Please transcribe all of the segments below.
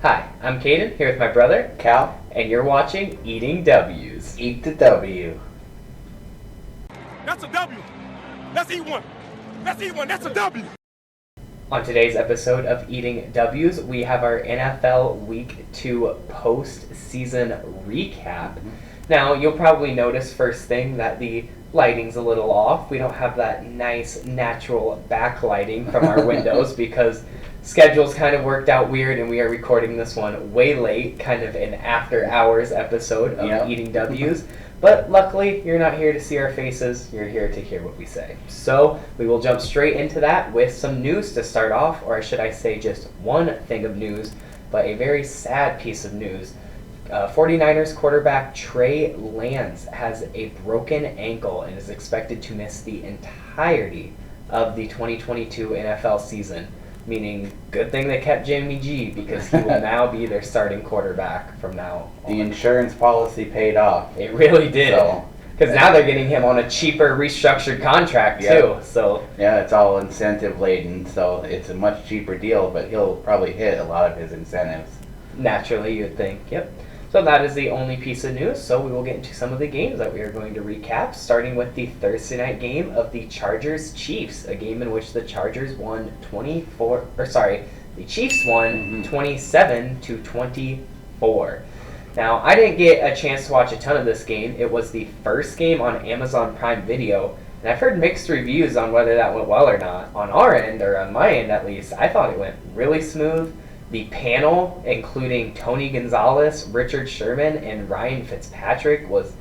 Hi, I'm Caden, here with my brother, Cal, and you're watching Eating W's. eat the W. That's a W. Let's eat one. Let's eat one. That's a W. On today's episode of Eating W's, we have our NFL Week 2 post-season recap. Now, you'll probably notice first thing that the lighting's a little off. We don't have that nice natural backlighting from our windows because schedules kind of worked out weird and we are recording this one way late, kind of an after-hours episode of Eating W's. But luckily, you're not here to see our faces, you're here to hear what we say. So, we will jump straight into that with some news to start off, or should I say just one thing of news, but a very sad piece of news. 49ers quarterback Trey Lance has a broken ankle and is expected to miss the entirety of the 2022 NFL season. Meaning, good thing they kept Jimmy G because he will now be their starting quarterback from now on. The insurance policy paid off. It really did. Because now they're getting him on a cheaper restructured contract too. So yeah, it's all incentive laden, so it's a much cheaper deal, but he'll probably hit a lot of his incentives. Naturally, you'd think. Yep. So that is the only piece of news. So we will get into some of the games that we are going to recap, starting with the Thursday night game of the Chargers-Chiefs, a game in which the Chargers won the Chiefs won 27-24. Now, I didn't get a chance to watch a ton of this game. It was the first game on Amazon Prime Video, and I've heard mixed reviews on whether that went well or not. On our end, or on my end at least, I thought it went really smooth. The panel, including Tony Gonzalez, Richard Sherman, and Ryan Fitzpatrick, was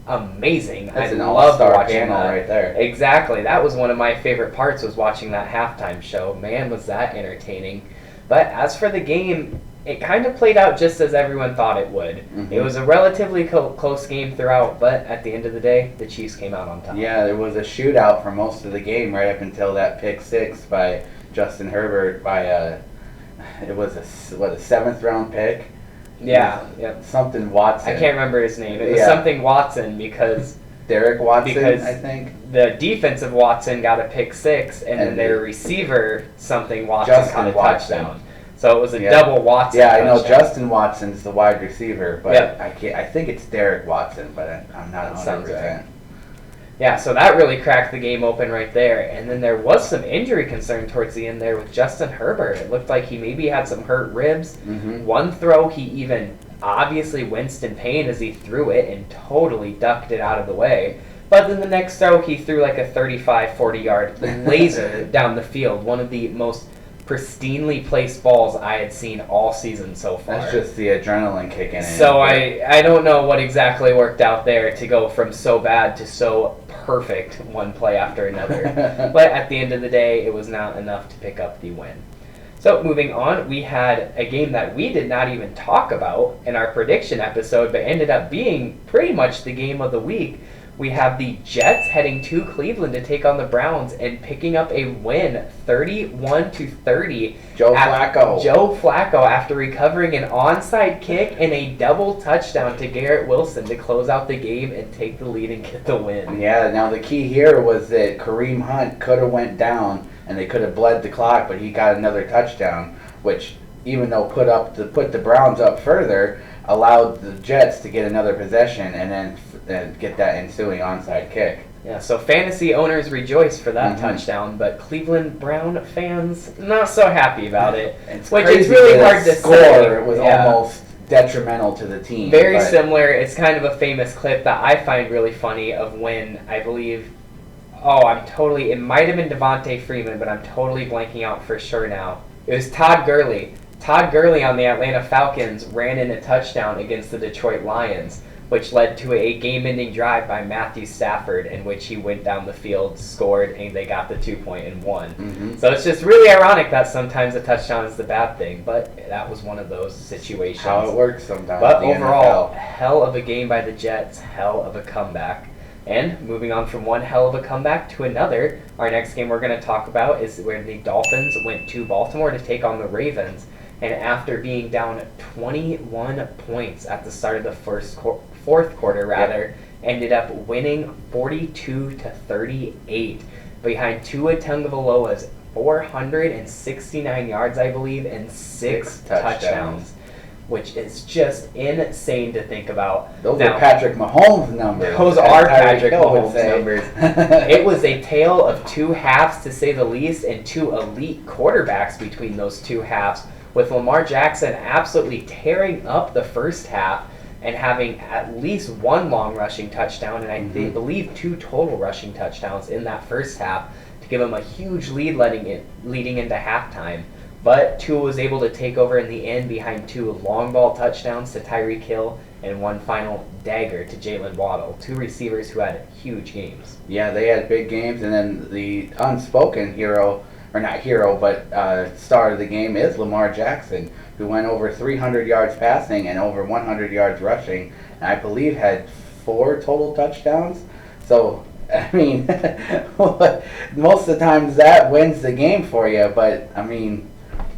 amazing. That's an loved all-star watching panel that. right there. Exactly. That was one of my favorite parts, was watching that halftime show. Man, was that entertaining. But as for the game, it kind of played out just as everyone thought it would. Mm-hmm. It was a relatively close game throughout, but at the end of the day, the Chiefs came out on top. Yeah, there was a shootout for most of the game right up until that pick six by Justin Herbert by it was a 7th round pick. Yeah, yep. Something Watson. I can't remember his name. It was something Watson because Derek Watson, I think. The defensive Watson got a pick six, and then their receiver, something Watson, caught a touchdown. So it was a double Watson. Yeah, touchdown. I know Justin Watson's the wide receiver, but I think it's Derek Watson, but I'm not 100%. Yeah, so that really cracked the game open right there. And then there was some injury concern towards the end there with Justin Herbert. It looked like he maybe had some hurt ribs. Mm-hmm. One throw, he even obviously winced in pain as he threw it and totally ducked it out of the way. But then the next throw, he threw like a 35, 40-yard laser down the field. One of the most pristinely placed balls I had seen all season so far. That's just the adrenaline kicking in. So I don't know what exactly worked out there to go from so bad to so perfect one play after another. But at the end of the day, it was not enough to pick up the win. So moving on, we had a game that we did not even talk about in our prediction episode, but ended up being pretty much the game of the week. We have the Jets heading to Cleveland to take on the Browns and picking up a win, 31-30. Joe Flacco, after recovering an onside kick and a double touchdown to Garrett Wilson to close out the game and take the lead and get the win. Yeah, now the key here was that Kareem Hunt could have went down and they could have bled the clock, but he got another touchdown, which even though put the Browns up further, allowed the Jets to get another possession and then get that ensuing onside kick. Yeah, so fantasy owners rejoice for that touchdown, but Cleveland Brown fans not so happy about it. It's really hard to score. say. It was almost detrimental to the team. Very similar. It's kind of a famous clip that I find really funny of when I believe, it might have been Devontae Freeman, but I'm totally blanking out for sure now. It was Todd Gurley. Todd Gurley on the Atlanta Falcons ran in a touchdown against the Detroit Lions, which led to a game-ending drive by Matthew Stafford in which he went down the field, scored, and they got the 2-point and won. Mm-hmm. So it's just really ironic that sometimes a touchdown is the bad thing, but that was one of those situations. How it works sometimes. But overall, hell of a game by the Jets, hell of a comeback. And moving on from one hell of a comeback to another, our next game we're going to talk about is where the Dolphins went to Baltimore to take on the Ravens. And after being down 21 points at the start of the fourth quarter, ended up winning 42-38 behind Tua Tagovailoa's 469 yards, I believe, and six touchdowns. which is just insane to think about. Those are Patrick Mahomes numbers. Those are Patrick Mahomes numbers. It was a tale of two halves, to say the least, and two elite quarterbacks between those two halves, with Lamar Jackson absolutely tearing up the first half and having at least one long rushing touchdown, and I believe 2 total rushing touchdowns in that first half to give him a huge lead leading into halftime. But Tua was able to take over in the end behind 2 long ball touchdowns to Tyreek Hill and one final dagger to Jalen Waddle, 2 receivers who had huge games. Yeah, they had big games, and then the unspoken hero, or not hero, but star of the game is Lamar Jackson, who went over 300 yards passing and over 100 yards rushing, and I believe had 4 total touchdowns. So, I mean, most of the times that wins the game for you, but, I mean,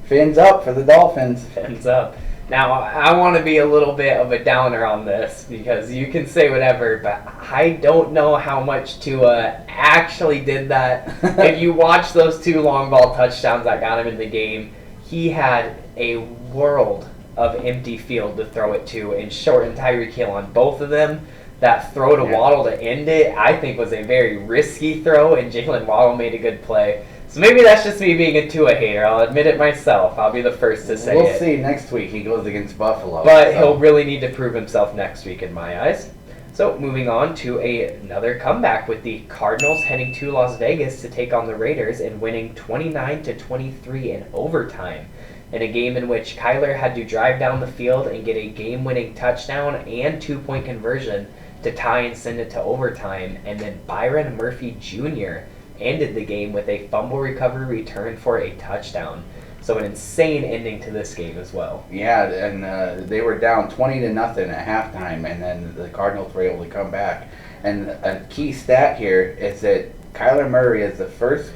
fins up for the Dolphins. Fins up. Now, I want to be a little bit of a downer on this, because you can say whatever, but I don't know how much Tua actually did that. If you watch those 2 long ball touchdowns that got him in the game, he had a world of empty field to throw it to and shorten Tyreek Hill on both of them. That throw to Waddle to end it, I think, was a very risky throw, and Jalen Waddle made a good play. So maybe that's just me being a Tua hater. I'll admit it myself. I'll be the first to say it. We'll see next week. He goes against Buffalo. But he'll really need to prove himself next week in my eyes. So moving on to another comeback with the Cardinals heading to Las Vegas to take on the Raiders and winning 29-23 in overtime, in a game in which Kyler had to drive down the field and get a game-winning touchdown and 2-point conversion to tie and send it to overtime, and then Byron Murphy Jr. ended the game with a fumble recovery return for a touchdown. So an insane ending to this game as well. Yeah, and they were down 20-0 at halftime, and then the Cardinals were able to come back. And a key stat here is that Kyler Murray is the first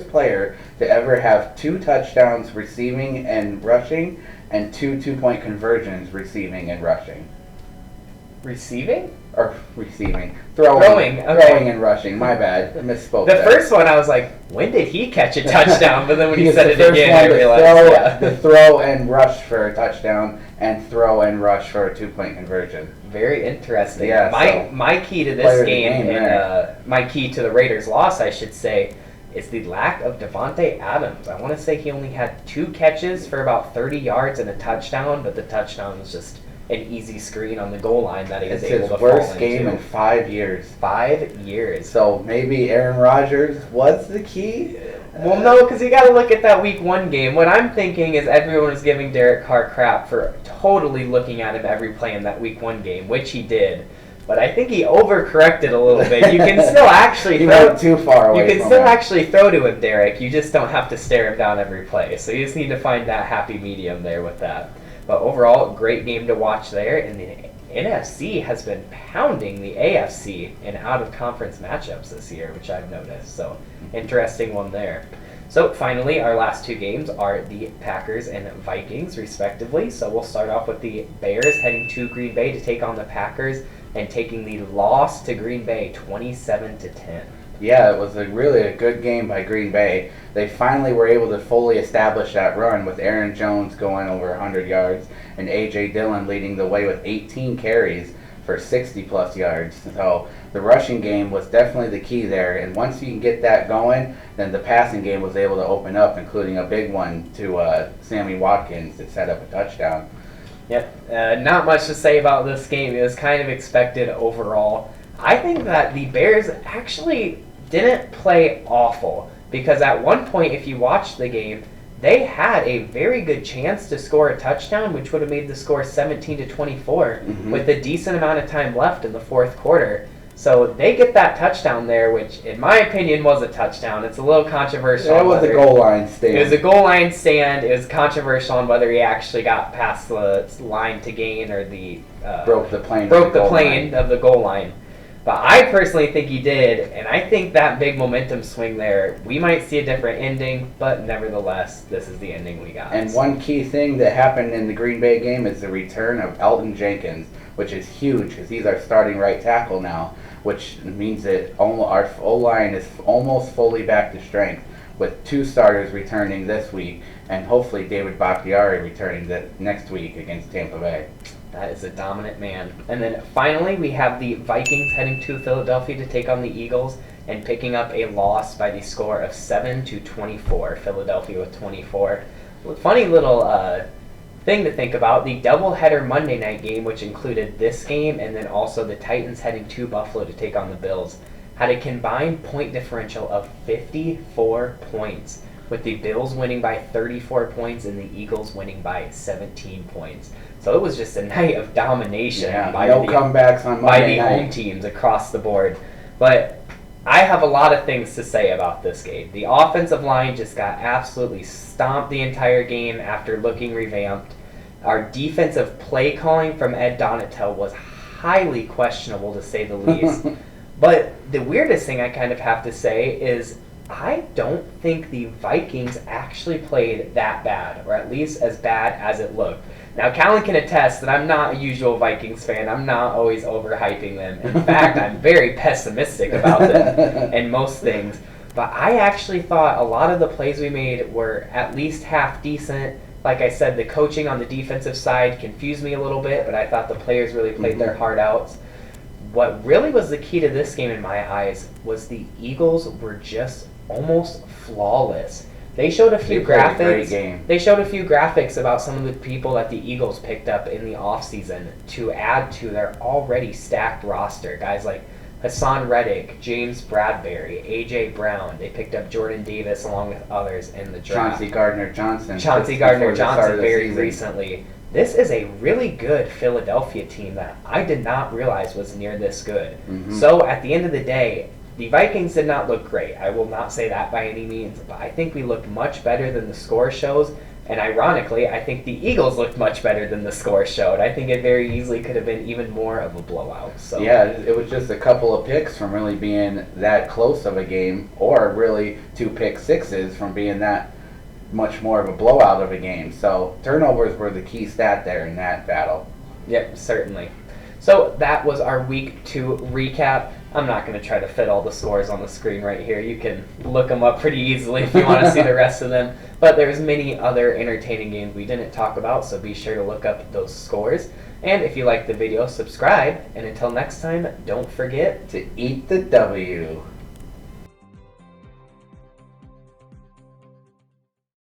player to ever have 2 touchdowns receiving and rushing, and 2 2-point conversions receiving and rushing. Receiving? Or receiving. Throwing and rushing. My bad. I misspoke. The first one, I was like, when did he catch a touchdown? But then when he said it again, I realized. The throw and rush for a touchdown, and throw and rush for a 2-point conversion. Very interesting. Yeah, my key to this game, and my key to the Raiders' loss, I should say, is the lack of Devontae Adams. I want to say he only had 2 catches for about 30 yards and a touchdown, but the touchdown was just an easy screen on the goal line that he was able to fall into. It's his worst game in 5 years. 5 years. So maybe Aaron Rodgers was the key? Well, no, because you got to look at that Week 1 game. What I'm thinking is everyone is giving Derek Carr crap for totally looking at him every play in that Week 1 game, which he did. But I think he overcorrected a little bit. You can still actually he went too far away. You can still actually throw to him, Derek. You just don't have to stare him down every play. So you just need to find that happy medium there with that. But overall, great game to watch there. And the NFC has been pounding the AFC in out-of-conference matchups this year, which I've noticed. So interesting one there. So finally, our last 2 games are the Packers and Vikings, respectively. So we'll start off with the Bears heading to Green Bay to take on the Packers and taking the loss to Green Bay 27-10. Yeah, it was really a good game by Green Bay. They finally were able to fully establish that run with Aaron Jones going over 100 yards and A.J. Dillon leading the way with 18 carries for 60-plus yards. So the rushing game was definitely the key there. And once you can get that going, then the passing game was able to open up, including a big one to Sammy Watkins that set up a touchdown. Yep. Not much to say about this game. It was kind of expected overall. I think that the Bears actually didn't play awful, because at one point, if you watched the game, they had a very good chance to score a touchdown, which would have made the score 17-24 with a decent amount of time left in the 4th quarter. So they get that touchdown there, which in my opinion was a touchdown. It's a little controversial. It was a goal line stand. It was a goal line stand. It was controversial on whether he actually got past the line to gain or the broke the plane of the goal line. But I personally think he did, and I think that big momentum swing there, we might see a different ending, but nevertheless, this is the ending we got. And one key thing that happened in the Green Bay game is the return of Elton Jenkins, which is huge because he's our starting right tackle now, which means that our O-line is almost fully back to strength. with 2 starters returning this week, and hopefully David Bakhtiari returning next week against Tampa Bay. That is a dominant man. And then finally, we have the Vikings heading to Philadelphia to take on the Eagles and picking up a loss by the score of 7-24. Philadelphia with 24. Funny little thing to think about, the doubleheader Monday night game, which included this game and then also the Titans heading to Buffalo to take on the Bills, had a combined point differential of 54 points, with the Bills winning by 34 points and the Eagles winning by 17 points. So it was just a night of domination by no comebacks on Monday night. The home teams across the board. But I have a lot of things to say about this game. The offensive line just got absolutely stomped the entire game after looking revamped. Our defensive play calling from Ed Donatel was highly questionable, to say the least. But the weirdest thing I kind of have to say is I don't think the Vikings actually played that bad, or at least as bad as it looked. Now, Callan can attest that I'm not a usual Vikings fan. I'm not always overhyping them. In fact, I'm very pessimistic about them in most things. But I actually thought a lot of the plays we made were at least half decent. Like I said, the coaching on the defensive side confused me a little bit, but I thought the players really played their heart out. What really was the key to this game in my eyes was the Eagles were just almost flawless. They showed a few graphics. They showed a few graphics about some of the people that the Eagles picked up in the offseason to add to their already stacked roster. Guys like Hassan Reddick, James Bradbury, A.J. Brown. They picked up Jordan Davis along with others in the draft. Chauncey Gardner-Johnson very recently. This is a really good Philadelphia team that I did not realize was near this good. So at the end of the day, the Vikings did not look great. I will not say that by any means, but I think we looked much better than the score shows. And ironically, I think the Eagles looked much better than the score showed. I think it very easily could have been even more of a blowout. So yeah, it was just a couple of picks from really being that close of a game, or really 2 pick sixes from being that much more of a blowout of a game. So turnovers were the key stat there in that battle. Yep, certainly. So that was our week 2 recap. I'm not going to try to fit all the scores on the screen right here. You can look them up pretty easily if you want to see the rest of them. But there's many other entertaining games we didn't talk about, so be sure to look up those scores. And if you like the video, subscribe. And until next time, don't forget to eat the W.